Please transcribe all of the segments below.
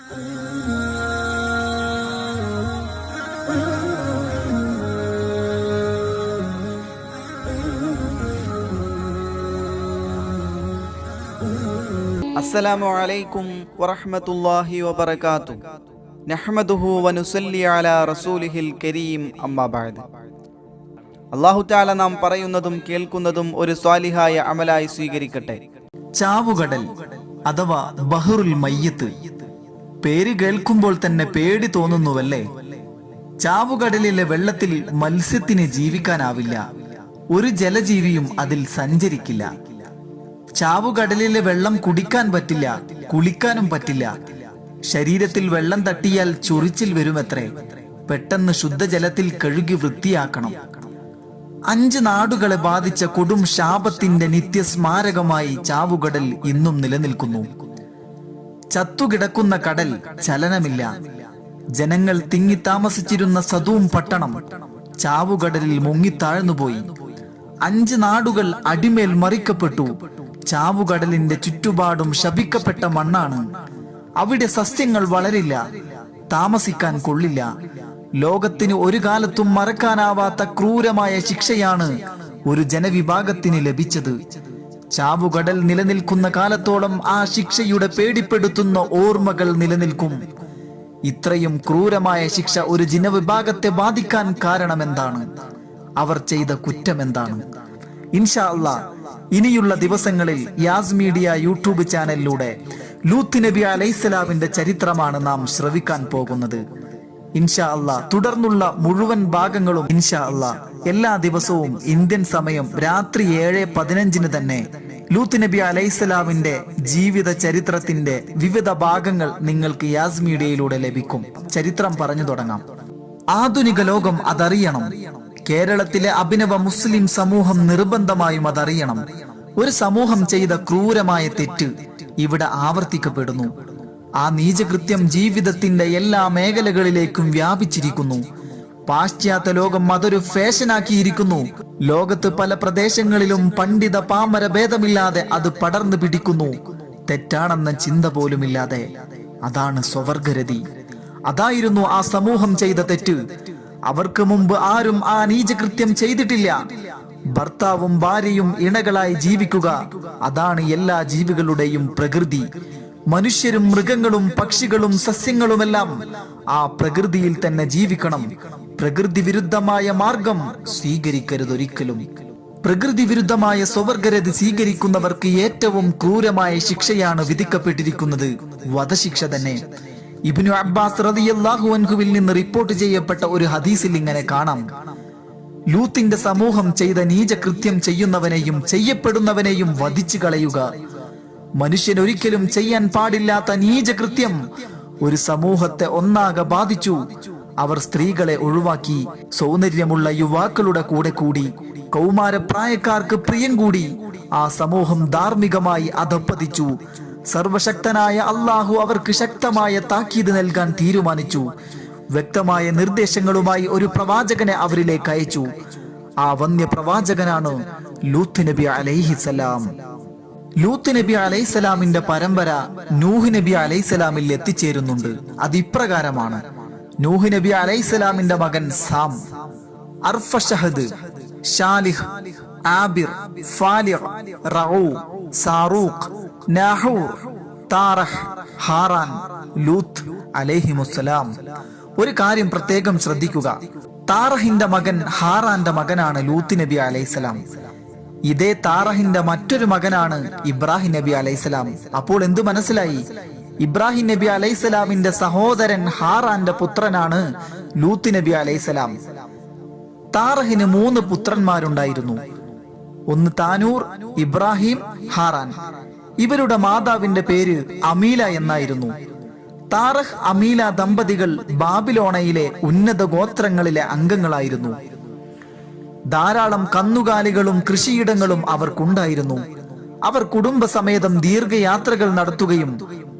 അസ്സലാമു അലൈക്കും വറഹ്മത്തുള്ളാഹി വബറകാതുഹു. നഹ്മദുഹു വനുസല്ലി അലാ റസൂലിഹിൽ കരീം. അമ്മാ ബഅദ്. അല്ലാഹു തആല നാം പറയുന്നതും കേൾക്കുന്നതും ഒരു സ്വാലിഹായ അമലായി സ്വീകരിക്കട്ടെ. ചാവുകടൽ അഥവാ ബഹറുൽ മയ്യിത്ത്. പേര് കേൾക്കുമ്പോൾ തന്നെ പേടി തോന്നുന്നുവല്ലേ? ചാവുകടലിലെ വെള്ളത്തിൽ മത്സ്യത്തിന് ജീവിക്കാനാവില്ല. ഒരു ജലജീവിയും അതിൽ സഞ്ചരിക്കില്ല. ചാവുകടലിലെ വെള്ളം കുടിക്കാൻ പറ്റില്ല, കുളിക്കാനും പറ്റില്ല. ശരീരത്തിൽ വെള്ളം തട്ടിയാൽ ചൊറിച്ചിൽ വരുമത്രേ. പെട്ടെന്ന് ശുദ്ധജലത്തിൽ കഴുകി വൃത്തിയാക്കണം. 5 നാടുകളെ ബാധിച്ച കൊടും ശാപത്തിന്റെ നിത്യസ്മാരകമായി ചാവുകടൽ ഇന്നും നിലനിൽക്കുന്നു. ചത്തുകിടക്കുന്ന കടൽ, ചലനമില്ല. ജനങ്ങൾ തിങ്ങിത്താമസിച്ചിരുന്ന സദൂം പട്ടണം ചാവുകടലിൽ മുങ്ങിത്താഴ്ന്നുപോയി. 5 നാടുകൾ അടിമേൽ മറിക്കപ്പെട്ടു. ചാവുകടലിന്റെ ചുറ്റുപാടും ശപിക്കപ്പെട്ട മണ്ണാണ്. അവിടെ സസ്യങ്ങൾ വളരില്ല, താമസിക്കാൻ കൊള്ളില്ല. ലോകത്തിന് ഒരു കാലത്തും മറക്കാനാവാത്ത ക്രൂരമായ ശിക്ഷയാണ് ഒരു ജനവിഭാഗത്തിന് ലഭിച്ചത്. ചാവുകടൽ നിലനിൽക്കുന്ന കാലത്തോളം ആ ശിക്ഷയുടെ പേടിപ്പെടുത്തുന്ന ഓർമ്മകൾ നിലനിൽക്കും. ഇത്രയും ക്രൂരമായ ശിക്ഷ ഒരു ജനവിഭാഗത്തെ ബാധിക്കാൻ കാരണമെന്താണ്? അവർ ചെയ്ത കുറ്റമെന്താണ്? ഇൻഷാ അല്ലാഹ് ഇനിയുള്ള ദിവസങ്ങളിൽ യാസ് മീഡിയ യൂട്യൂബ് ചാനലിലൂടെ ലൂത്ത് നബി അലൈഹിസ്സലാമിന്റെ ചരിത്രമാണ് നാം ശ്രവിക്കാൻ പോകുന്നത്. ഇൻഷാ അല്ലാഹ് തുടർന്നുള്ള മുഴുവൻ ഭാഗങ്ങളും ഇൻഷാ അല്ലാഹ് എല്ലാ ദിവസവും ഇന്ത്യൻ സമയം രാത്രി 7:15 തന്നെ ലൂത്ത് നബി അലൈഹിസ്സലാമിന്റെ ജീവിത ചരിത്രത്തിന്റെ വിവിധ ഭാഗങ്ങൾ നിങ്ങൾക്ക് യാസ് മീഡിയയിലൂടെ ലഭിക്കും. ചരിത്രം പറഞ്ഞു തുടങ്ങാം. ആധുനിക ലോകം അതറിയണം. കേരളത്തിലെ അഭിനവ മുസ്ലിം സമൂഹം നിർബന്ധമായും അതറിയണം. ഒരു സമൂഹം ചെയ്ത ക്രൂരമായ തെറ്റ് ഇവിടെ ആവർത്തിക്കപ്പെടുന്നു. ആ നീചകൃത്യം ജീവിതത്തിന്റെ എല്ലാ മേഖലകളിലേക്കും വ്യാപിച്ചിരിക്കുന്നു. പാശ്ചാത്യ ലോകം അതൊരു ഫാഷനാക്കിയിരിക്കുന്നു. ലോകത്ത് പല പ്രദേശങ്ങളിലും പണ്ഡിത പാമര ഭേദമില്ലാതെ അത് പടർന്നു പിടിക്കുന്നു. തെറ്റാണെന്ന ചിന്ത പോലുമില്ലാതെ. അതാണ് സ്വവർഗരതി. അതായിരുന്നു ആ സമൂഹം ചെയ്ത തെറ്റ്. അവർക്ക് മുമ്പ് ആരും ആ നീചകൃത്യം ചെയ്തിട്ടില്ല. ഭർത്താവും ഭാര്യയും ഇണകളായി ജീവിക്കുക, അതാണ് എല്ലാ ജീവികളുടെയും പ്രകൃതി. മനുഷ്യരും മൃഗങ്ങളും പക്ഷികളും സസ്യങ്ങളുമെല്ലാം ആ പ്രകൃതിയിൽ തന്നെ ജീവിക്കണം. പ്രകൃതി വിരുദ്ധമായ മാർഗം സ്വീകരിക്കരുതൊരിക്കലും. പ്രകൃതി വിരുദ്ധമായ സ്വവർഗരതി സ്വീകരിക്കുന്നവർക്ക് ഏറ്റവും ക്രൂരമായ ശിക്ഷയാണ് വിധിക്കപ്പെട്ടിരിക്കുന്നത്, വധശിക്ഷ തന്നെ. ഇബ്നു അബ്ബാസ് റളിയല്ലാഹു അൻഹുവിൽ നിന്ന് റിപ്പോർട്ട് ചെയ്യപ്പെട്ട ഒരു ഹദീസിൽ ഇങ്ങനെ കാണാം: ലൂത്തിന്റെ സമൂഹം ചെയ്ത നീചകൃത്യം ചെയ്യുന്നവനെയും ചെയ്യപ്പെടുന്നവനെയും വധിച്ചു കളയുക. മനുഷ്യൻ ഒരിക്കലും ചെയ്യാൻ പാടില്ലാത്ത നീചകൃത്യം ഒരു സമൂഹത്തെ ഒന്നാകെ ബാധിച്ചു. അവർ സ്ത്രീകളെ ഒഴിവാക്കി. സൗന്ദര്യമുള്ള യുവാക്കളുടെ കൂടെ കൂടി. കൗമാരപ്രായക്കാർക്ക് പ്രിയം കൂടി. ആ സമൂഹം ധാർമ്മികമായി അധപ്പതിച്ചു. സർവശക്തനായ അള്ളാഹു അവർക്ക് ശക്തമായ താക്കീത് നൽകാൻ തീരുമാനിച്ചു. വ്യക്തമായ നിർദ്ദേശങ്ങളുമായി ഒരു പ്രവാചകനെ അവരിലേക്ക് അയച്ചു. ആ വന്യ പ്രവാചകനാണ് ലൂത്ത് നബി അലൈഹിസ്സലാം. ലൂത്ത് നബി അലൈഹിസ്സലാമിന്റെ പരമ്പര നൂഹ് നബി അലൈഹിസ്സലാമിൽ എത്തിച്ചേരുന്നുണ്ട്. അത് ഇപ്രകാരമാണ്: നൂഹ് നബി അലൈഹിസ്സലാമിന്റെ മകൻ സാം, അർഫഷഹദ്, ഷാലിഹ്, ആബിർ, ഫാലിഹ്, റഊ, സാറൂഖ്, നാഹൂർ, താറഹ്, ഹാറാൻ, ലൂത്ത് അലൈഹിമുസ്സലാം. ഒരു കാര്യം പ്രത്യേകം ശ്രദ്ധിക്കുക. താറഹിന്റെ മകൻ ഹാറാന്റെ മകനാണ് ലൂത്ത് നബി അലൈഹിസ്സലാം. ഇതേ താറഹിന്റെ മറ്റൊരു മകനാണ് ഇബ്രാഹിം നബി അലൈഹിസ്സലാം. അപ്പോൾ എന്തു മനസ്സിലായി? ഇബ്രാഹിം നബി അലൈഹിസ്സലാമിന്റെ സഹോദരൻ ഹാറാന്റെ പുത്രനാണ് ലൂത്ത് നബി അലൈഹിസ്സലാം. താറഹിന് 3 പുത്രന്മാരുണ്ടായിരുന്നു. ഒന്ന് താനൂർ, ഇബ്രാഹിം, ഹാറാൻ. ഇവരുടെ മാതാവിന്റെ പേര് അമീല എന്നായിരുന്നു. താറഹ്, അമീല ദമ്പതികൾ ബാബിലോണയിലെ ഉന്നത ഗോത്രങ്ങളിലെ അംഗങ്ങളായിരുന്നു. ധാരാളം കന്നുകാലികളും കൃഷിയിടങ്ങളും അവർക്കുണ്ടായിരുന്നു. അവർ കുടുംബസമേതം ദീർഘയാത്രകൾ നടത്തുകയും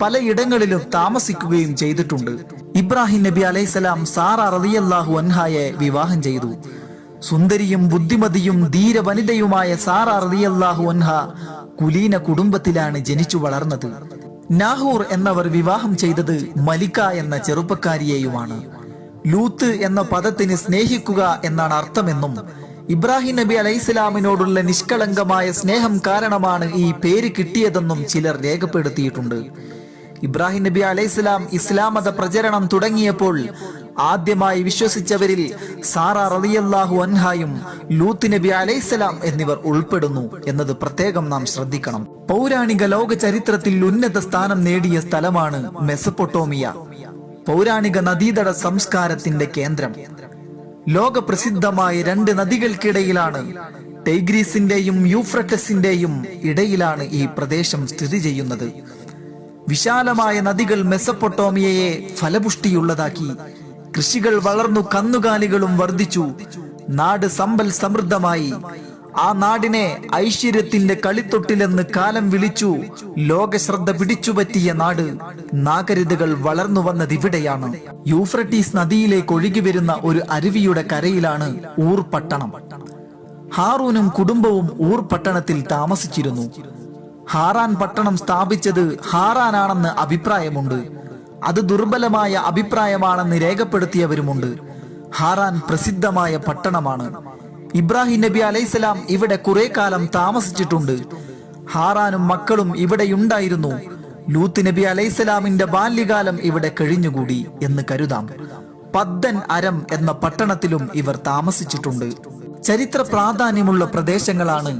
പലയിടങ്ങളിലും താമസിക്കുകയും ചെയ്തിട്ടുണ്ട്. ഇബ്രാഹിം നബി അലൈഹിസ്സലാം സാറ റളിയല്ലാഹു അൻഹായെ വിവാഹം ചെയ്തു. സുന്ദരിയും ബുദ്ധിമതിയും ധീര വനിതയുമായ സാറ റളിയല്ലാഹു അൻഹ കുലീന കുടുംബത്തിലാണ് ജനിച്ചു വളർന്നത്. നാഹൂർ എന്നവർ വിവാഹം ചെയ്തത് മലിക എന്ന ചെറുപ്പക്കാരിയെയുമാണ്. ലൂത്ത് എന്ന പദത്തിന് സ്നേഹിക്കുക എന്നാണ് അർത്ഥമെന്നും ഇബ്രാഹിം നബി അലൈഹിസ്സലാമിനോടുള്ള നിഷ്കളങ്കമായ സ്നേഹം കാരണമാണ് ഈ പേര് കിട്ടിയതെന്നും ചിലർ രേഖപ്പെടുത്തിയിട്ടുണ്ട്. ഇബ്രാഹിം നബി അലൈഹിസ്സലാം ഇസ്ലാം മത പ്രചരണം തുടങ്ങിയപ്പോൾ ആദ്യമായി വിശ്വസിച്ചവരിൽ സാറ റളിയല്ലാഹു അൻഹായും ലൂത്ത് നബി അലൈഹിസ്സലാം എന്നിവർ ഉൾപ്പെടുന്നു എന്നത് പ്രത്യേകം നാം ശ്രദ്ധിക്കണം. പൗരാണിക ലോക ചരിത്രത്തിൽ ഉന്നത സ്ഥാനം നേടിയ സ്ഥലമാണ് മെസപ്പൊട്ടോമിയ. പൗരാണിക നദീതട സംസ്കാരത്തിന്റെ കേന്ദ്രം. ലോക പ്രസിദ്ധമായ 2 നദികൾക്കിടയിലാണ്, ടൈഗ്രീസിന്റെയും യൂഫ്രട്ടസിന്റെയും ഇടയിലാണ് ഈ പ്രദേശം സ്ഥിതി ചെയ്യുന്നത്. വിശാലമായ നദികൾ മെസപ്പൊട്ടോമിയയെ ഫലപുഷ്ടിയുള്ളതാക്കി. കൃഷികൾ വളർന്നു, കന്നുകാലികളും വർദ്ധിച്ചു. നാട് സമ്പൽ സമൃദ്ധമായി. ആ നാടിനെ ഐശ്വര്യത്തിന്റെ കളിത്തൊട്ടിലെന്ന് കാലം വിളിച്ചു. ലോകശ്രദ്ധ പിടിച്ചുപറ്റിയ നാട്. നാഗരികതകൾ വളർന്നു വന്നതിവിടെയാണ്. യൂഫ്രട്ടീസ് നദിയിലേക്ക് ഒഴുകി വരുന്ന ഒരു അരുവിയുടെ കരയിലാണ് ഊർ പട്ടണം. ഹാറൂനും കുടുംബവും ഊർ പട്ടണത്തിൽ താമസിച്ചിരുന്നു. ഹാറാൻ പട്ടണം സ്ഥാപിച്ചത് ഹാറാനാണെന്ന് അഭിപ്രായമുണ്ട്. അത് ദുർബലമായ അഭിപ്രായമാണെന്ന് രേഖപ്പെടുത്തിയവരുമുണ്ട്. ഹാറാൻ പ്രസിദ്ധമായ പട്ടണമാണ്. ഇബ്രാഹിം നബി അലൈഹിസ്സലാം ഇവിടെ കുറെ കാലം താമസിച്ചിട്ടുണ്ട്. ഹാറാനും മക്കളും ഇവിടെയുണ്ടായിരുന്നു. ലൂത്ത് നബി അലൈഹിസ്സലാമിന്റെ ബാല്യകാലം ഇവിടെ കഴിഞ്ഞുകൂടി എന്ന് കരുതാം. പദ്ദൻ അരം എന്ന പട്ടണത്തിലും ഇവർ താമസിച്ചിട്ടുണ്ട്. ചരിത്ര പ്രാധാന്യമുള്ള പ്രദേശങ്ങളാണ്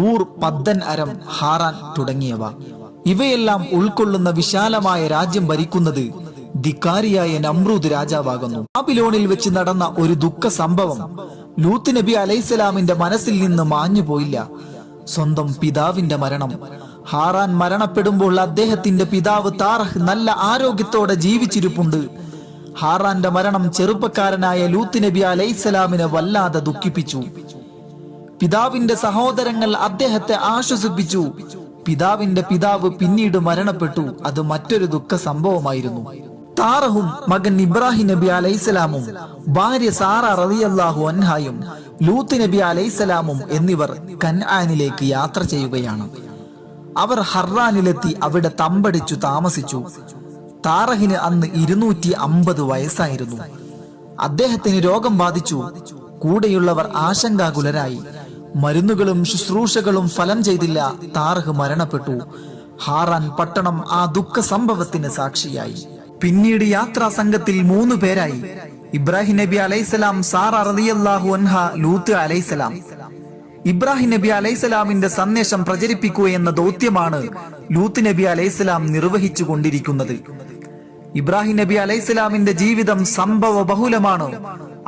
ഊർ, പദ്ദൻ അരം, ഹാറാൻ തുടങ്ങിയവ. ഇവയെല്ലാം ഉൾക്കൊള്ളുന്ന വിശാലമായ രാജ്യം ഭരിക്കുന്നത് ധിക്കാരിയായ നമ്രൂദ് രാജാവാകുന്നു. ബാബിലോണിൽ വെച്ച് നടന്ന ഒരു ദുഃഖ സംഭവം ലൂത്ത് നബി അലൈഹിസ്സലാമിന്റെ മനസ്സിൽ നിന്ന് മാഞ്ഞു പോയില്ല. സ്വന്തം പിതാവിന്റെ മരണം. ഹാറാൻ മരണപ്പെടുമ്പോൾ അദ്ദേഹത്തിന്റെ പിതാവ് താറഹ് നല്ല ആരോഗ്യത്തോടെ ജീവിച്ചിരിപ്പുണ്ട്. ഹാറാന്റെ മരണം ചെറുപ്പക്കാരനായ ലൂത്ത് നബി അലൈഹിസ്സലാമിനെ വല്ലാതെ ദുഃഖിപ്പിച്ചു. പിതാവിന്റെ സഹോദരങ്ങൾ അദ്ദേഹത്തെ ആശ്വസിപ്പിച്ചു. പിതാവിന്റെ പിതാവ് പിന്നീട് മരണപ്പെട്ടു. അത് മറ്റൊരു ദുഃഖ സംഭവമായിരുന്നു. താറഹും മകൻ ഇബ്രാഹിം നബി അലൈഹിസ്സലാമും ഭാര്യ സാറ റളിയല്ലാഹു അൻഹായും ലൂത്ത് നബി അലൈഹിസ്സലാമും എന്നിവർ കൻആനിലേക്ക് യാത്ര ചെയ്യുകയാണ്. അവർ ഹർറാനിലെത്തി അവിടെ തമ്പടിച്ചു താമസിച്ചു. താറഹിന് അന്ന് 250 വയസ്സായിരുന്നു. അദ്ദേഹത്തിന് രോഗം ബാധിച്ചു. കൂടെയുള്ളവർ ആശങ്കാകുലരായി. മരുന്നുകളും ശുശ്രൂഷകളും ഫലം ചെയ്തില്ല. താറഹ് മരണപ്പെട്ടു. ഹാറാൻ പട്ടണം ആ ദുഃഖ സംഭവത്തിന് സാക്ഷിയായി. പിന്നീട് യാത്രാ സംഘത്തിൽ 3 പേരായി. ഇബ്രാഹിം നബി അലൈഹിസ്സലാം, സാറ റളിയല്ലാഹു അൻഹ, ലൂത്ത് അലൈഹിസ്സലാം. ഇബ്രാഹിം നബി അലൈഹിസ്സലാമിന്റെ സന്ദേശം പ്രചരിപ്പിക്കുക എന്ന ദൗത്യമാണ് ലൂത്ത് നബി അലൈഹിസ്സലാം നിർവഹിച്ചു കൊണ്ടിരിക്കുന്നത്. ഇബ്രാഹിം നബി അലൈഹിസ്സലാമിന്റെ ജീവിതം സംഭവ ബഹുലമാണ്.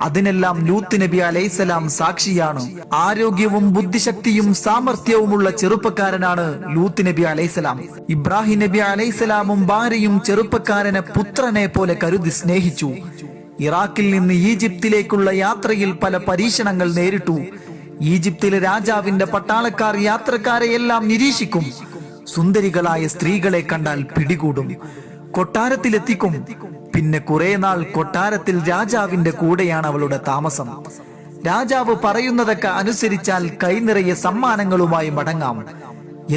അതിനെല്ലാം ലൂത്ത് നബി അലൈഹിസ്സലാം സാക്ഷിയാണ്. ആരോഗ്യവും ബുദ്ധിശക്തിയും സാമർഥ്യവുമുള്ള ചെറുപ്പക്കാരനാണ് ലൂത്ത് നബി അലൈഹിസ്സലാം. ഇബ്രാഹിം നബി അലൈഹിസ്സലാമും ഭാര്യയും ചെറുപ്പക്കാരനെ പുത്രനെ പോലെ കരുതി സ്നേഹിച്ചു. ഇറാഖിൽ നിന്ന് ഈജിപ്തിലേക്കുള്ള യാത്രയിൽ പല പരീക്ഷണങ്ങൾ നേരിട്ടു. ഈജിപ്തിലെ രാജാവിന്റെ പട്ടാളക്കാർ യാത്രക്കാരെ എല്ലാം നിരീക്ഷിക്കും. സുന്ദരികളായ സ്ത്രീകളെ കണ്ടാൽ പിടികൂടും, കൊട്ടാരത്തിലെത്തിക്കും. പിന്നെ കുറെ നാൾ കൊട്ടാരത്തിൽ രാജാവിന്റെ കൂടെയാണ് അവളുടെ താമസം. രാജാവ് പറയുന്നതൊക്കെ അനുസരിച്ചാൽ കൈനിറയെ സമ്മാനങ്ങളുമായി മടങ്ങാം.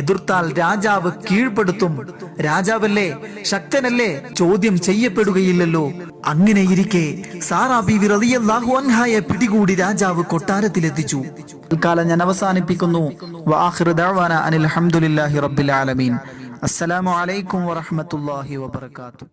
എതിർത്താൽ രാജാവ് കീഴ്പ്പെടുത്തും. രാജാവല്ലേ, ശക്തനല്ലേ, ചോദ്യം ചെയ്യപ്പെടുകയില്ലല്ലോ. അങ്ങനെയിരിക്കെ സാറാ ബീവി റളിയല്ലാഹു അൻഹയെ പിടികൂടി രാജാവ് കൊട്ടാരത്തിലെത്തിച്ചു. തൽക്കാലം ഞാൻ അവസാനിപ്പിക്കുന്നു. വആഖിറു ദഅ്വാനാ അനിൽ ഹംദുലില്ലാഹി റബ്ബിൽ ആലമീൻ. അസ്സലാമു അലൈക്കും വറഹ്മത്തുള്ളാഹി വബറകാതുഹു.